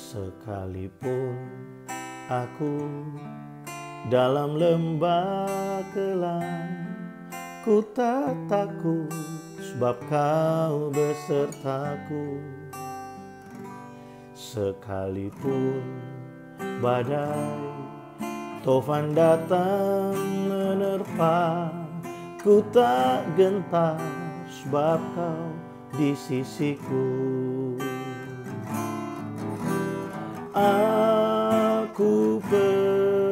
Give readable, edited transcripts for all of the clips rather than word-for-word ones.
Sekalipun aku dalam lembah kelam, ku tak takut sebab Kau besertaku. Sekalipun badai tofan datang menerpa, ku tak gentar sebab Kau di sisiku. Aku percaya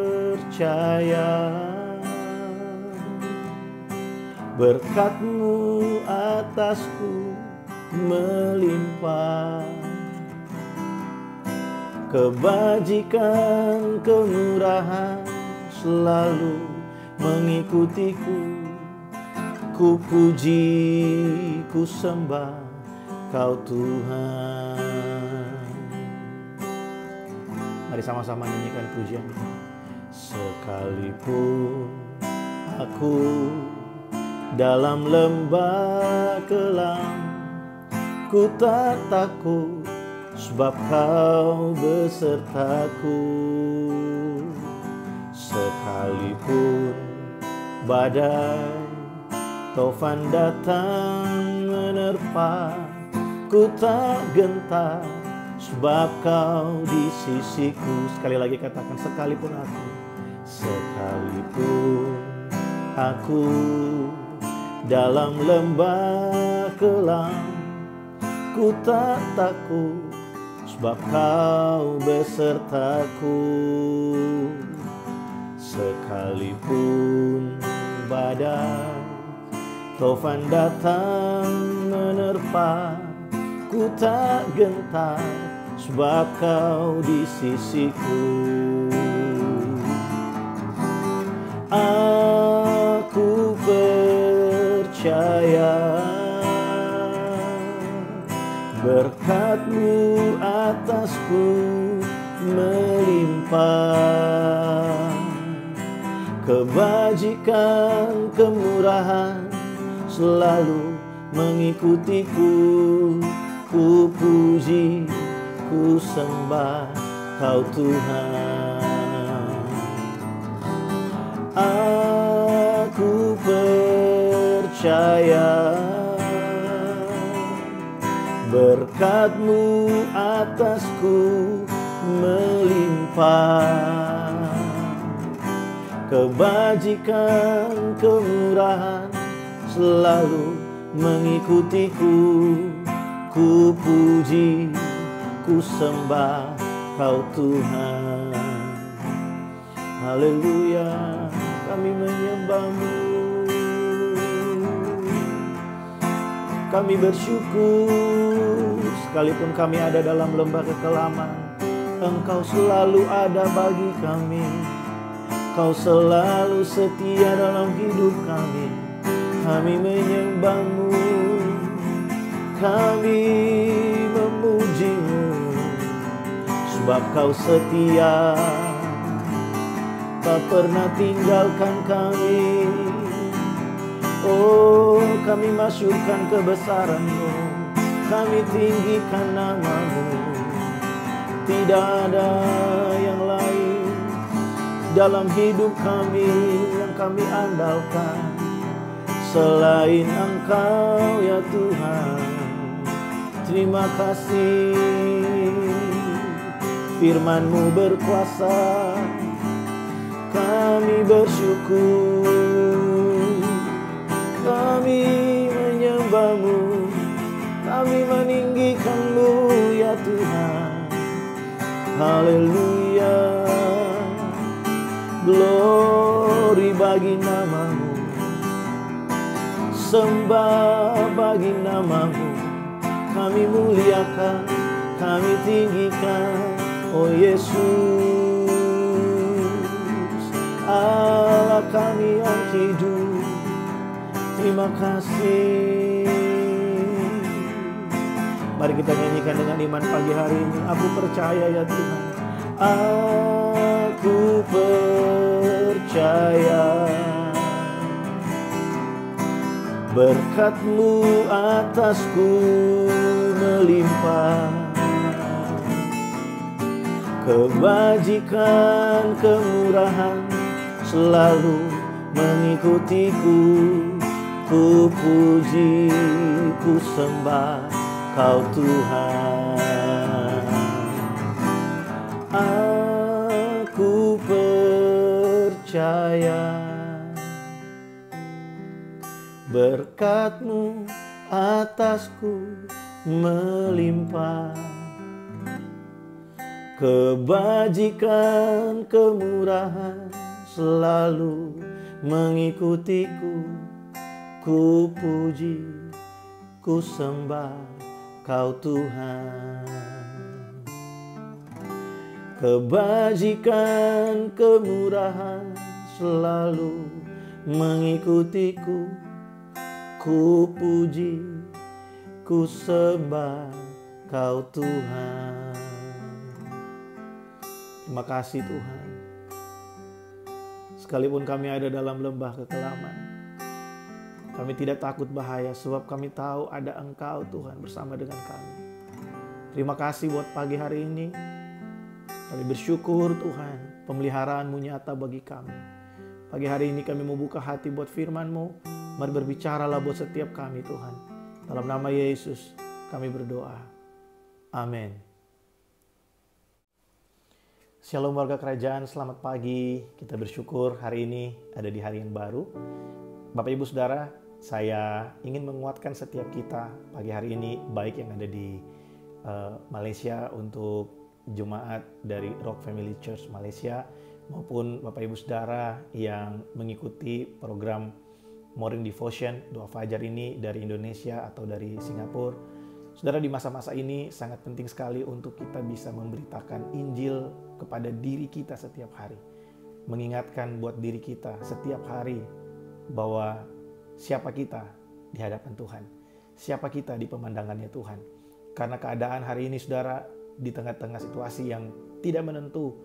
berkat-Mu atasku melimpah, kebajikan kemurahan selalu mengikutiku. Ku puji, ku sembah Kau Tuhan. Mari sama-sama nyanyikan pujian. Sekalipun aku dalam lembah kelam, ku tak takut sebab Kau besertaku. Sekalipun badai tofan datang menerpa, ku tak gentar sebab Kau di sisiku. Sekali lagi katakan, sekalipun aku dalam lembah kelam, ku tak takut sebab Kau besertaku. Sekalipun badai tofan datang menerpa, ku tak gentar sebab Kau di sisiku. Aku percaya berkat-Mu atasku melimpah, kebajikan kemurahan selalu mengikutiku. Ku puji, ku sembah Kau Tuhan. Aku percaya berkat-Mu atasku melimpah, kebajikan kemurahan selalu mengikutiku. Ku puji, ku sembah Kau Tuhan. Haleluya, kami menyembah-Mu. Kami bersyukur sekalipun kami ada dalam lembah kekelaman, Engkau selalu ada bagi kami. Kau selalu setia dalam hidup kami. Kami menyembah-Mu, kami memuji-Mu, sebab Kau setia, tak pernah tinggalkan kami. Oh, kami masyurkan kebesaran-Mu, kami tinggikan nama-Mu. Tidak ada yang lain dalam hidup kami yang kami andalkan selain Engkau ya Tuhan. Terima kasih, firman-Mu berkuasa. Kami bersyukur, kami menyembah-Mu, kami meninggikan-Mu ya Tuhan. Haleluya, glory bagi nama-Mu, sembah bagi nama-Mu. Kami muliakan, kami tinggikan, oh Yesus, Allah kami yang hidup. Terima kasih. Mari kita nyanyikan dengan iman pagi hari ini. Aku percaya ya Tuhan, aku percaya berkat-Mu atasku melimpah, Kebajikan, kemurahan selalu mengikutiku. Ku puji, ku sembah Kau Tuhan. Aku percaya berkat-Mu atasku melimpah. Kebajikan, kemurahan selalu mengikutiku. Ku puji, ku sembah Kau Tuhan. Kebajikan, kemurahan selalu mengikutiku. Ku puji, ku sembah Kau Tuhan. Terima kasih Tuhan. Sekalipun kami ada dalam lembah kekelaman, kami tidak takut bahaya sebab kami tahu ada Engkau Tuhan bersama dengan kami. Terima kasih buat pagi hari ini. Kami bersyukur Tuhan, pemeliharaan-Mu nyata bagi kami. Pagi hari ini kami mau buka hati buat firman-Mu. Mari berbicaralah buat setiap kami Tuhan. Dalam nama Yesus kami berdoa. Amin. Shalom warga kerajaan, selamat pagi. Kita bersyukur hari ini ada di hari yang baru. Bapak Ibu Saudara, saya ingin menguatkan setiap kita pagi hari ini, baik yang ada di Malaysia untuk jemaat dari Rock Family Church Malaysia, maupun Bapak Ibu Saudara yang mengikuti program Morning Devotion, Doa Fajar ini dari Indonesia atau dari Singapura. Saudara, di masa-masa ini sangat penting sekali untuk kita bisa memberitakan Injil kepada diri kita setiap hari. Mengingatkan buat diri kita setiap hari bahwa siapa kita di hadapan Tuhan. Siapa kita di pemandangannya Tuhan. Karena keadaan hari ini saudara, di tengah-tengah situasi yang tidak menentu,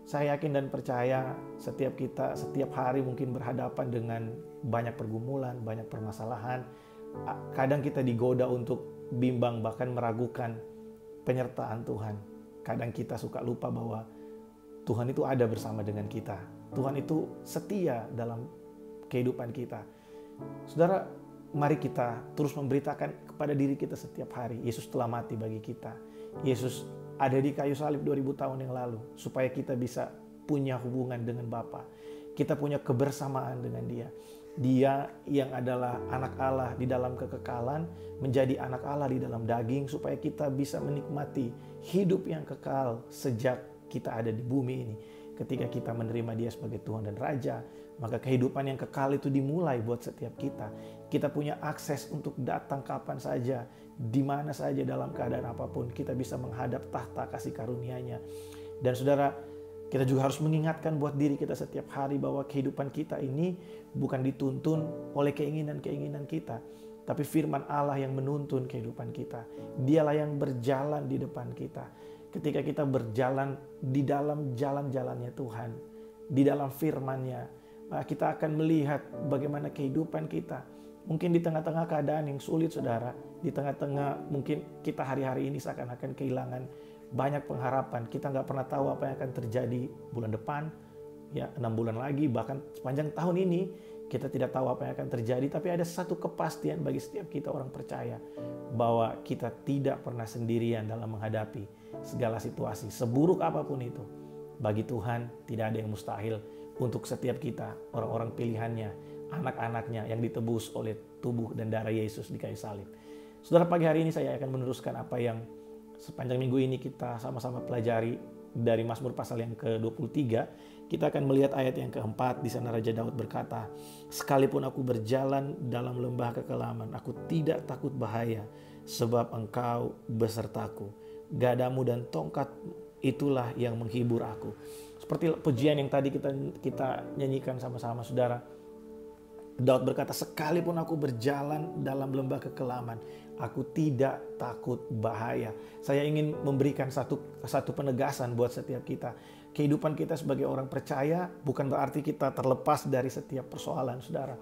saya yakin dan percaya setiap kita setiap hari mungkin berhadapan dengan banyak pergumulan, banyak permasalahan. Kadang kita digoda untuk bimbang, bahkan meragukan penyertaan Tuhan. Kadang kita suka lupa bahwa Tuhan itu ada bersama dengan kita. Tuhan itu setia dalam kehidupan kita. Saudara, mari kita terus memberitakan kepada diri kita setiap hari, Yesus telah mati bagi kita. Yesus ada di kayu salib 2000 tahun yang lalu supaya kita bisa punya hubungan dengan Bapa. Kita punya kebersamaan dengan Dia. Dia yang adalah anak Allah di dalam kekekalan menjadi anak Allah di dalam daging supaya kita bisa menikmati hidup yang kekal sejak kita ada di bumi ini. Ketika kita menerima Dia sebagai Tuhan dan Raja, maka kehidupan yang kekal itu dimulai buat setiap kita. Kita punya akses untuk datang kapan saja, di mana saja, dalam keadaan apapun. Kita bisa menghadap tahta kasih karunia-Nya. Dan saudara, kita juga harus mengingatkan buat diri kita setiap hari bahwa kehidupan kita ini bukan dituntun oleh keinginan-keinginan kita, tapi firman Allah yang menuntun kehidupan kita. Dialah yang berjalan di depan kita. Ketika kita berjalan di dalam jalan-jalannya Tuhan, di dalam firman-Nya, maka kita akan melihat bagaimana kehidupan kita. Mungkin di tengah-tengah keadaan yang sulit saudara, di tengah-tengah mungkin kita hari-hari ini seakan-akan kehilangan banyak pengharapan. Kita nggak pernah tahu apa yang akan terjadi bulan depan, ya 6 bulan lagi, bahkan sepanjang tahun ini kita tidak tahu apa yang akan terjadi. Tapi ada satu kepastian bagi setiap kita orang percaya, bahwa kita tidak pernah sendirian dalam menghadapi segala situasi, seburuk apapun itu. Bagi Tuhan tidak ada yang mustahil untuk setiap kita, orang-orang pilihannya, anak-anaknya yang ditebus oleh tubuh dan darah Yesus di kayu salib. Saudara, pagi hari ini saya akan meneruskan apa yang sepanjang minggu ini kita sama-sama pelajari dari Mazmur pasal yang ke-23. Kita akan melihat ayat yang keempat. Di sana Raja Daud berkata, "Sekalipun aku berjalan dalam lembah kekelaman, aku tidak takut bahaya, sebab Engkau besertaku. Gadamu dan tongkat itulah yang menghibur aku." Seperti pujian yang tadi kita nyanyikan sama-sama saudara. Daud berkata, "Sekalipun aku berjalan dalam lembah kekelaman, aku tidak takut bahaya." Saya ingin memberikan satu penegasan buat setiap kita. Kehidupan kita sebagai orang percaya bukan berarti kita terlepas dari setiap persoalan, saudara.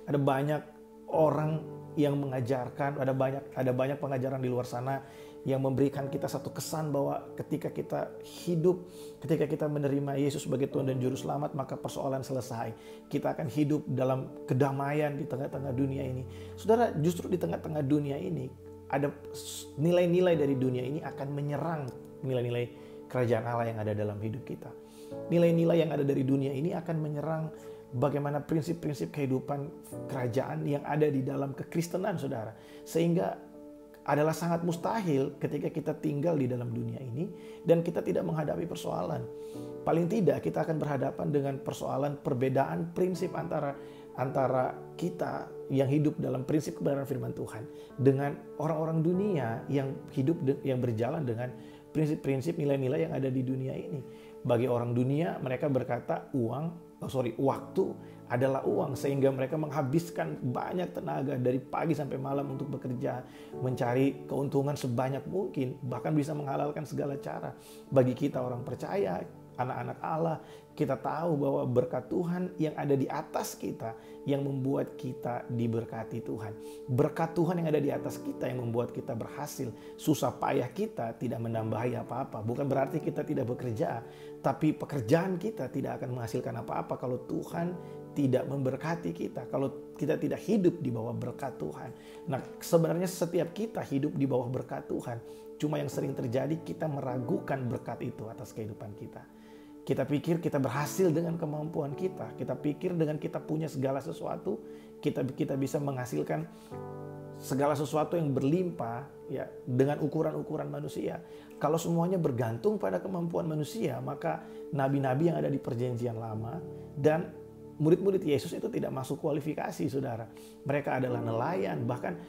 Ada banyak orang yang mengajarkan, ada banyak pengajaran di luar sana yang memberikan kita satu kesan bahwa ketika kita hidup, ketika kita menerima Yesus sebagai Tuhan dan Juru Selamat, maka persoalan selesai. Kita akan hidup dalam kedamaian di tengah-tengah dunia ini. Saudara, justru di tengah-tengah dunia ini, ada nilai-nilai dari dunia ini akan menyerang nilai-nilai kerajaan Allah yang ada dalam hidup kita. Nilai-nilai yang ada dari dunia ini akan menyerang bagaimana prinsip-prinsip kehidupan kerajaan yang ada di dalam kekristenan, saudara. Sehingga adalah sangat mustahil ketika kita tinggal di dalam dunia ini dan kita tidak menghadapi persoalan. Paling tidak kita akan berhadapan dengan persoalan perbedaan prinsip antara kita yang hidup dalam prinsip kebenaran firman Tuhan dengan orang-orang dunia yang hidup yang berjalan dengan prinsip-prinsip nilai-nilai yang ada di dunia ini. Bagi orang dunia, mereka berkata waktu adalah uang, sehingga mereka menghabiskan banyak tenaga dari pagi sampai malam untuk bekerja, mencari keuntungan sebanyak mungkin, bahkan bisa menghalalkan segala cara. Bagi kita orang percaya, anak-anak Allah, kita tahu bahwa berkat Tuhan yang ada di atas kita yang membuat kita diberkati Tuhan. Berkat Tuhan yang ada di atas kita yang membuat kita berhasil. Susah payah kita tidak menambahi apa-apa. Bukan berarti kita tidak bekerja, tapi pekerjaan kita tidak akan menghasilkan apa-apa kalau Tuhan tidak memberkati kita, kalau kita tidak hidup di bawah berkat Tuhan. Nah, sebenarnya setiap kita hidup di bawah berkat Tuhan. Cuma yang sering terjadi, kita meragukan berkat itu atas kehidupan kita. Kita pikir kita berhasil dengan kemampuan kita. Kita pikir dengan kita punya segala sesuatu, kita bisa menghasilkan segala sesuatu yang berlimpah ya dengan ukuran-ukuran manusia. Kalau semuanya bergantung pada kemampuan manusia, maka nabi-nabi yang ada di perjanjian lama dan murid-murid Yesus itu tidak masuk kualifikasi, saudara. Mereka adalah nelayan, bahkan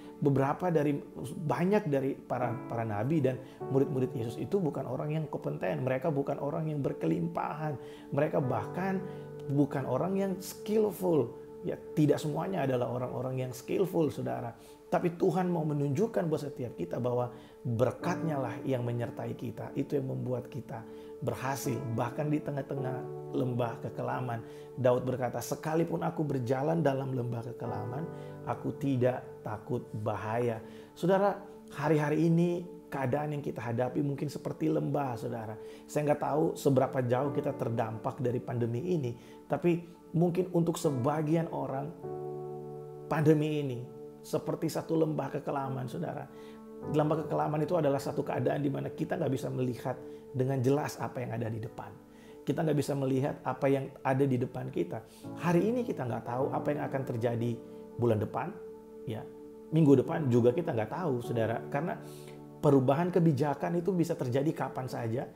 banyak dari para nabi dan murid-murid Yesus itu bukan orang yang kompeten. Mereka bukan orang yang berkelimpahan. Mereka bahkan bukan orang yang skillful. Ya, tidak semuanya adalah orang-orang yang skillful, saudara. Tapi Tuhan mau menunjukkan buat setiap kita bahwa berkat-Nya lah yang menyertai kita. Itu yang membuat kita berhasil. Bahkan di tengah-tengah lembah kekelaman, Daud berkata, sekalipun aku berjalan dalam lembah kekelaman, aku tidak takut bahaya. Saudara, hari-hari ini keadaan yang kita hadapi mungkin seperti lembah, saudara. Saya nggak tahu seberapa jauh kita terdampak dari pandemi ini, tapi mungkin untuk sebagian orang, pandemi ini seperti satu lembah kekelaman, saudara. Lembah kekelaman itu adalah satu keadaan di mana kita nggak bisa melihat dengan jelas apa yang ada di depan. Kita nggak bisa melihat apa yang ada di depan kita. Hari ini kita nggak tahu apa yang akan terjadi bulan depan, ya minggu depan juga kita nggak tahu, saudara. Karena perubahan kebijakan itu bisa terjadi kapan saja.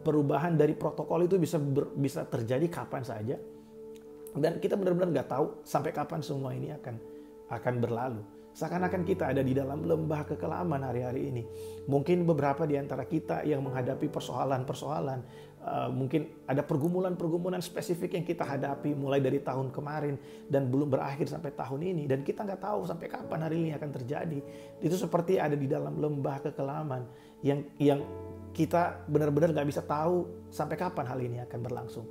Perubahan dari protokol itu bisa terjadi kapan saja. Dan kita benar-benar nggak tahu sampai kapan semua ini akan berlalu. Seakan-akan kita ada di dalam lembah kekelaman hari-hari ini. Mungkin beberapa di antara kita yang menghadapi persoalan-persoalan, mungkin ada pergumulan-pergumulan spesifik yang kita hadapi mulai dari tahun kemarin dan belum berakhir sampai tahun ini. Dan kita nggak tahu sampai kapan hari ini akan terjadi. Itu seperti ada di dalam lembah kekelaman yang kita benar-benar nggak bisa tahu sampai kapan hal ini akan berlangsung.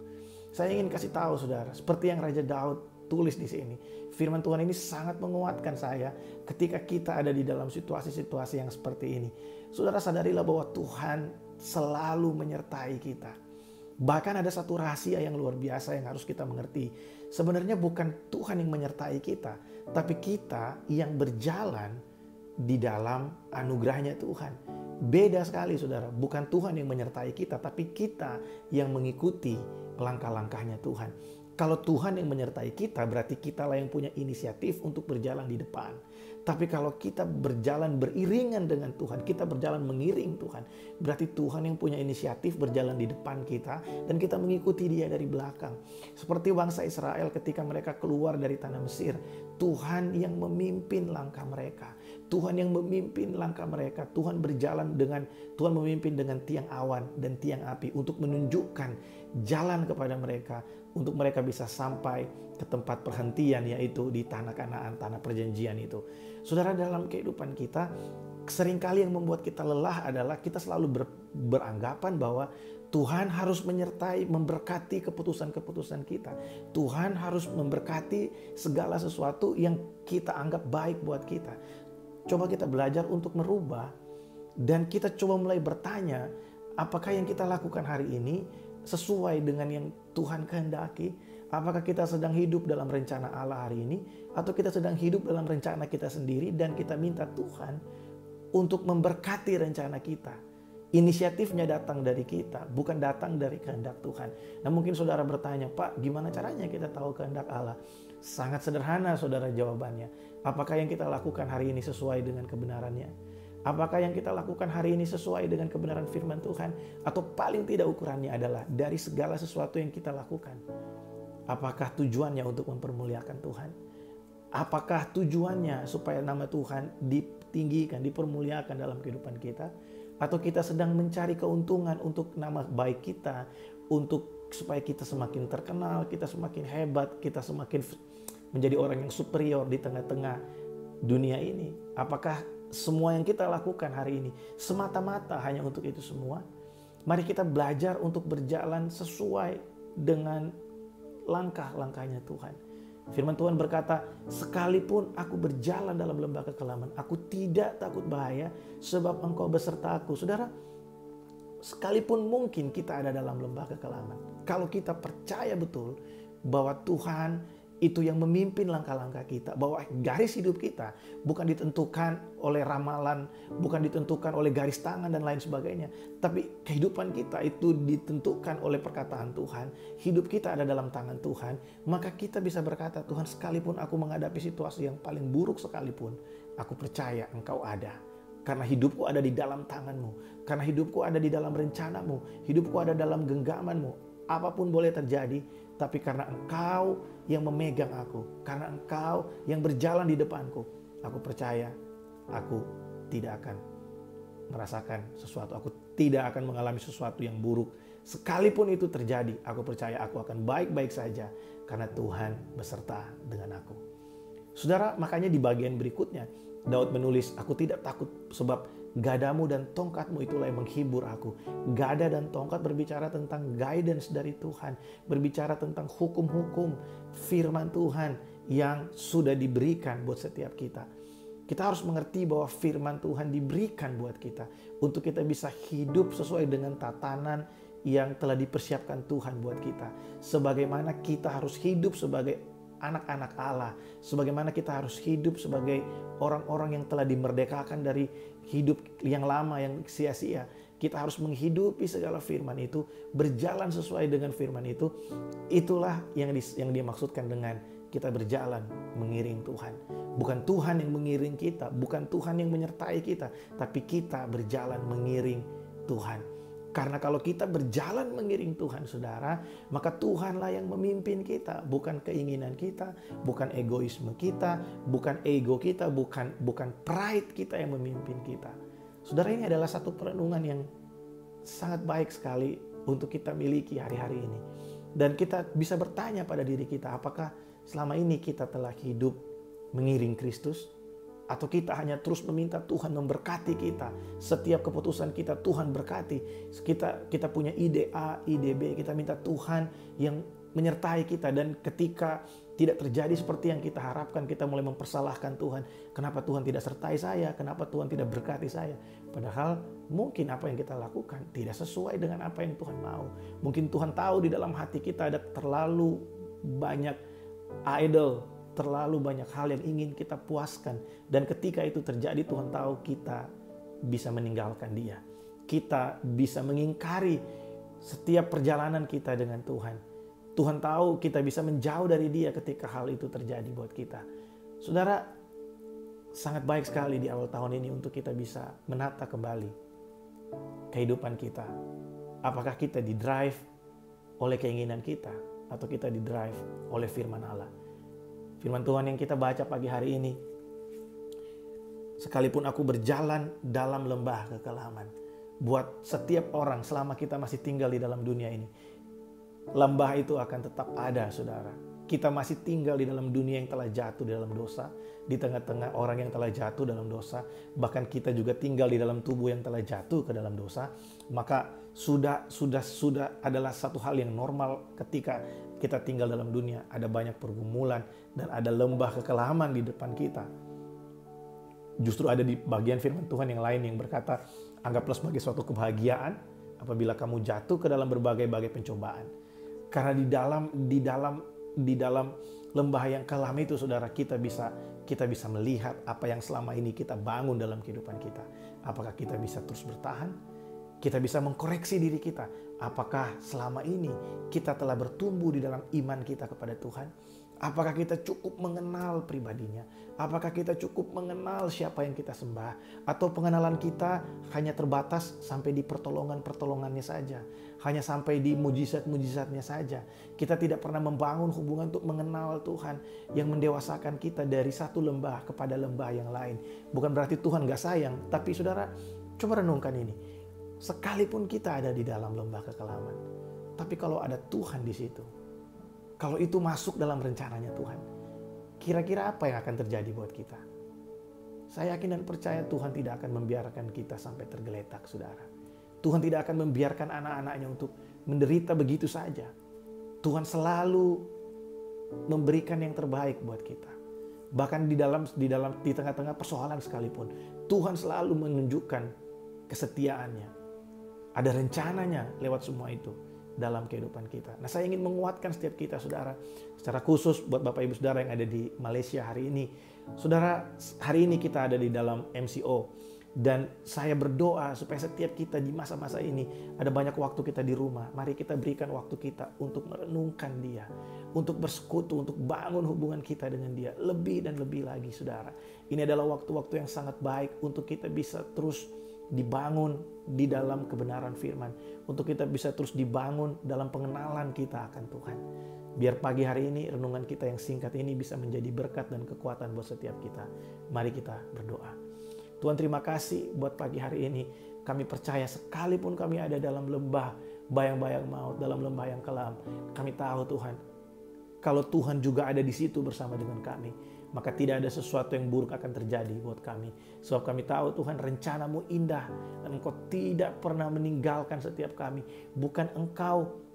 Saya ingin kasih tahu, saudara, seperti yang Raja Daud tulis di sini. Firman Tuhan ini sangat menguatkan saya ketika kita ada di dalam situasi-situasi yang seperti ini. Saudara, sadarilah bahwa Tuhan selalu menyertai kita. Bahkan ada satu rahasia yang luar biasa yang harus kita mengerti. Sebenarnya bukan Tuhan yang menyertai kita, tapi kita yang berjalan di dalam anugerahnya Tuhan. Beda sekali, saudara. Bukan Tuhan yang menyertai kita, tapi kita yang mengikuti langkah-langkahnya Tuhan. Kalau Tuhan yang menyertai kita, berarti kitalah yang punya inisiatif untuk berjalan di depan. Tapi kalau kita berjalan beriringan dengan Tuhan, kita berjalan mengiring Tuhan, berarti Tuhan yang punya inisiatif berjalan di depan kita dan kita mengikuti Dia dari belakang. Seperti bangsa Israel ketika mereka keluar dari tanah Mesir, Tuhan yang memimpin langkah mereka. Tuhan yang memimpin langkah mereka. Tuhan memimpin dengan tiang awan dan tiang api untuk menunjukkan jalan kepada mereka, untuk mereka bisa sampai ke tempat perhentian, yaitu di tanah Kanaan, tanah perjanjian itu. Saudara, dalam kehidupan kita, seringkali yang membuat kita lelah adalah kita selalu beranggapan bahwa Tuhan harus menyertai, memberkati keputusan-keputusan kita. Tuhan harus memberkati segala sesuatu yang kita anggap baik buat kita. Coba kita belajar untuk merubah Dan kita coba mulai bertanya, apakah yang kita lakukan hari ini sesuai dengan yang Tuhan kehendaki? Apakah kita sedang hidup dalam rencana Allah hari ini? Atau kita sedang hidup dalam rencana kita sendiri dan kita minta Tuhan untuk memberkati rencana kita? Inisiatifnya datang dari kita, bukan datang dari kehendak Tuhan. Nah mungkin saudara bertanya, Pak, gimana caranya kita tahu kehendak Allah? Sangat sederhana saudara jawabannya. Apakah yang kita lakukan hari ini sesuai dengan kebenarannya? Apakah yang kita lakukan hari ini sesuai dengan kebenaran firman Tuhan? Atau paling tidak ukurannya adalah dari segala sesuatu yang kita lakukan, apakah tujuannya untuk mempermuliakan Tuhan? Apakah tujuannya supaya nama Tuhan ditinggikan, dipermuliakan dalam kehidupan kita? Atau kita sedang mencari keuntungan untuk nama baik kita, untuk supaya kita semakin terkenal, kita semakin hebat, kita semakin menjadi orang yang superior di tengah-tengah dunia ini? Apakah semua yang kita lakukan hari ini semata-mata hanya untuk itu semua? Mari kita belajar untuk berjalan sesuai dengan langkah-langkahnya Tuhan. Firman Tuhan berkata, sekalipun aku berjalan dalam lembah kekelaman, aku tidak takut bahaya sebab Engkau beserta aku. Saudara, sekalipun mungkin kita ada dalam lembah kekelaman, kalau kita percaya betul bahwa Tuhan itu yang memimpin langkah-langkah kita, bahwa garis hidup kita bukan ditentukan oleh ramalan, bukan ditentukan oleh garis tangan dan lain sebagainya, tapi kehidupan kita itu ditentukan oleh perkataan Tuhan. Hidup kita ada dalam tangan Tuhan, maka kita bisa berkata, Tuhan, sekalipun aku menghadapi situasi yang paling buruk sekalipun, aku percaya Engkau ada. Karena hidupku ada di dalam tangan-Mu, karena hidupku ada di dalam rencana-Mu, hidupku ada dalam genggaman-Mu. Apapun boleh terjadi, tapi karena Engkau yang memegang aku, karena Engkau yang berjalan di depanku, aku percaya aku tidak akan merasakan sesuatu, aku tidak akan mengalami sesuatu yang buruk. Sekalipun itu terjadi, aku percaya aku akan baik-baik saja karena Tuhan beserta dengan aku. Saudara, makanya di bagian berikutnya Daud menulis, aku tidak takut sebab gadamu dan tongkatmu itulah yang menghibur aku. Gada dan tongkat berbicara tentang guidance dari Tuhan, berbicara tentang hukum-hukum firman Tuhan yang sudah diberikan buat setiap kita. Kita harus mengerti bahwa firman Tuhan diberikan buat kita untuk kita bisa hidup sesuai dengan tatanan yang telah dipersiapkan Tuhan buat kita. Sebagaimana kita harus hidup sebagai anak-anak Allah, sebagaimana kita harus hidup sebagai orang-orang yang telah dimerdekakan dari hidup yang lama yang sia-sia. Kita harus menghidupi segala firman itu, berjalan sesuai dengan firman itu. Itulah yang dimaksudkan dengan kita berjalan mengiring Tuhan. Bukan Tuhan yang mengiring kita, bukan Tuhan yang menyertai kita, tapi kita berjalan mengiring Tuhan. Karena kalau kita berjalan mengiring Tuhan, saudara, maka Tuhanlah yang memimpin kita. Bukan keinginan kita, bukan egoisme kita, bukan ego kita, bukan pride kita yang memimpin kita. Saudara, ini adalah satu perenungan yang sangat baik sekali untuk kita miliki hari-hari ini. Dan kita bisa bertanya pada diri kita, apakah selama ini kita telah hidup mengiring Kristus? Atau kita hanya terus meminta Tuhan memberkati kita. Setiap keputusan kita Tuhan berkati. Kita punya ide A, ide B. Kita minta Tuhan yang menyertai kita. Dan ketika tidak terjadi seperti yang kita harapkan, kita mulai mempersalahkan Tuhan. Kenapa Tuhan tidak sertai saya? Kenapa Tuhan tidak berkati saya? Padahal mungkin apa yang kita lakukan tidak sesuai dengan apa yang Tuhan mau. Mungkin Tuhan tahu di dalam hati kita ada terlalu banyak idol, terlalu banyak hal yang ingin kita puaskan. Dan ketika itu terjadi, Tuhan tahu kita bisa meninggalkan Dia. Kita bisa mengingkari setiap perjalanan kita dengan Tuhan. Tuhan tahu kita bisa menjauh dari Dia ketika hal itu terjadi buat kita. Saudara, sangat baik sekali di awal tahun ini untuk kita bisa menata kembali kehidupan kita. Apakah kita didrive oleh keinginan kita, atau kita didrive oleh firman Allah? Firman Tuhan yang kita baca pagi hari ini, sekalipun aku berjalan dalam lembah kekelaman. Buat setiap orang selama kita masih tinggal di dalam dunia ini, lembah itu akan tetap ada, saudara. Kita masih tinggal di dalam dunia yang telah jatuh di dalam dosa, di tengah-tengah orang yang telah jatuh dalam dosa, bahkan kita juga tinggal di dalam tubuh yang telah jatuh ke dalam dosa. Maka sudah adalah satu hal yang normal ketika kita tinggal dalam dunia. Ada banyak pergumulan dan ada lembah kekelaman di depan kita. Justru ada di bagian firman Tuhan yang lain yang berkata, anggaplah sebagai suatu kebahagiaan apabila kamu jatuh ke dalam berbagai-bagai pencobaan. Karena di dalam lembah yang kelam itu, saudara, kita bisa melihat apa yang selama ini kita bangun dalam kehidupan kita. Apakah kita bisa terus bertahan? Kita bisa mengkoreksi diri kita. Apakah selama ini kita telah bertumbuh di dalam iman kita kepada Tuhan? Apakah kita cukup mengenal pribadinya? Apakah kita cukup mengenal siapa yang kita sembah? Atau pengenalan kita hanya terbatas sampai di pertolongannya saja? Hanya sampai di mujizat-mujizatnya saja? Kita tidak pernah membangun hubungan untuk mengenal Tuhan yang mendewasakan kita dari satu lembah kepada lembah yang lain. Bukan berarti Tuhan gak sayang, tapi saudara, coba renungkan ini. Sekalipun kita ada di dalam lembah kekelaman, tapi kalau ada Tuhan di situ, kalau itu masuk dalam rencananya Tuhan, kira-kira apa yang akan terjadi buat kita? Saya yakin dan percaya Tuhan tidak akan membiarkan kita sampai tergeletak, saudara. Tuhan tidak akan membiarkan anak-anaknya untuk menderita begitu saja. Tuhan selalu memberikan yang terbaik buat kita. Bahkan di tengah-tengah persoalan sekalipun, Tuhan selalu menunjukkan kesetiaannya. Ada rencananya lewat semua itu dalam kehidupan kita. Nah, saya ingin menguatkan setiap kita, saudara, secara khusus buat Bapak Ibu Saudara yang ada di Malaysia hari ini. Saudara, hari ini kita ada di dalam MCO, dan saya berdoa supaya setiap kita di masa-masa ini ada banyak waktu kita di rumah. Mari kita berikan waktu kita untuk merenungkan Dia, untuk bersekutu, untuk bangun hubungan kita dengan Dia lebih dan lebih lagi, saudara. Ini adalah waktu-waktu yang sangat baik untuk kita bisa terus dibangun di dalam kebenaran firman, untuk kita bisa terus dibangun dalam pengenalan kita akan Tuhan. Biar pagi hari ini renungan kita yang singkat ini bisa menjadi berkat dan kekuatan buat setiap kita. Mari kita berdoa. Tuhan, terima kasih buat pagi hari ini. Kami percaya sekalipun kami ada dalam lembah bayang-bayang maut, dalam lembah yang kelam, kami tahu Tuhan, kalau Tuhan juga ada di situ bersama dengan kami, maka tidak ada sesuatu yang buruk akan terjadi buat kami. Sebab kami tahu Tuhan, rencana-Mu indah dan Engkau tidak pernah meninggalkan setiap kami. Bukan Engkau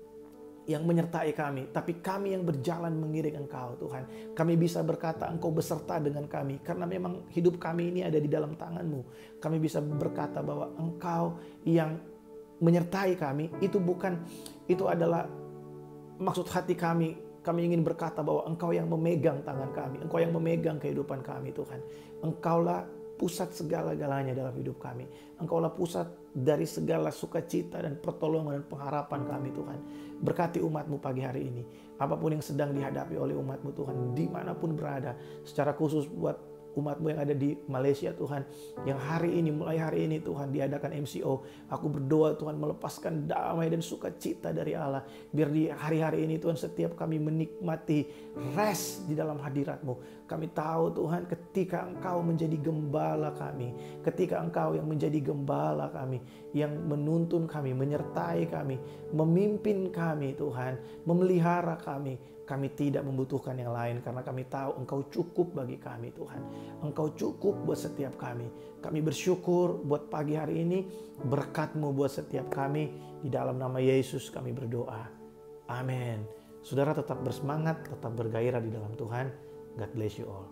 yang menyertai kami, tapi kami yang berjalan mengiring Engkau, Tuhan. Kami bisa berkata Engkau beserta dengan kami, karena memang hidup kami ini ada di dalam tangan-Mu. Kami bisa berkata bahwa Engkau yang menyertai kami, itu adalah maksud hati kami. Kami ingin berkata bahwa Engkau yang memegang tangan kami, Engkau yang memegang kehidupan kami, Tuhan. Engkaulah pusat segala-galanya dalam hidup kami. Engkaulah pusat dari segala sukacita dan pertolongan dan pengharapan kami, Tuhan. Berkati umat-Mu pagi hari ini. Apapun yang sedang dihadapi oleh umat-Mu, Tuhan, dimanapun berada. Secara khusus buat umat-Mu yang ada di Malaysia, Tuhan, yang mulai hari ini Tuhan diadakan MCO. Aku berdoa Tuhan melepaskan damai dan sukacita dari Allah. Biar di hari-hari ini Tuhan setiap kami menikmati rest di dalam hadirat-Mu. Kami tahu Tuhan, ketika Engkau menjadi gembala kami, ketika Engkau yang menjadi gembala kami, yang menuntun kami, menyertai kami, memimpin kami Tuhan, memelihara kami, kami tidak membutuhkan yang lain, karena kami tahu Engkau cukup bagi kami, Tuhan. Engkau cukup buat setiap kami. Kami bersyukur buat pagi hari ini, berkat-Mu buat setiap kami. Di dalam nama Yesus kami berdoa. Amin. Saudara tetap bersemangat, tetap bergairah di dalam Tuhan. God bless you all.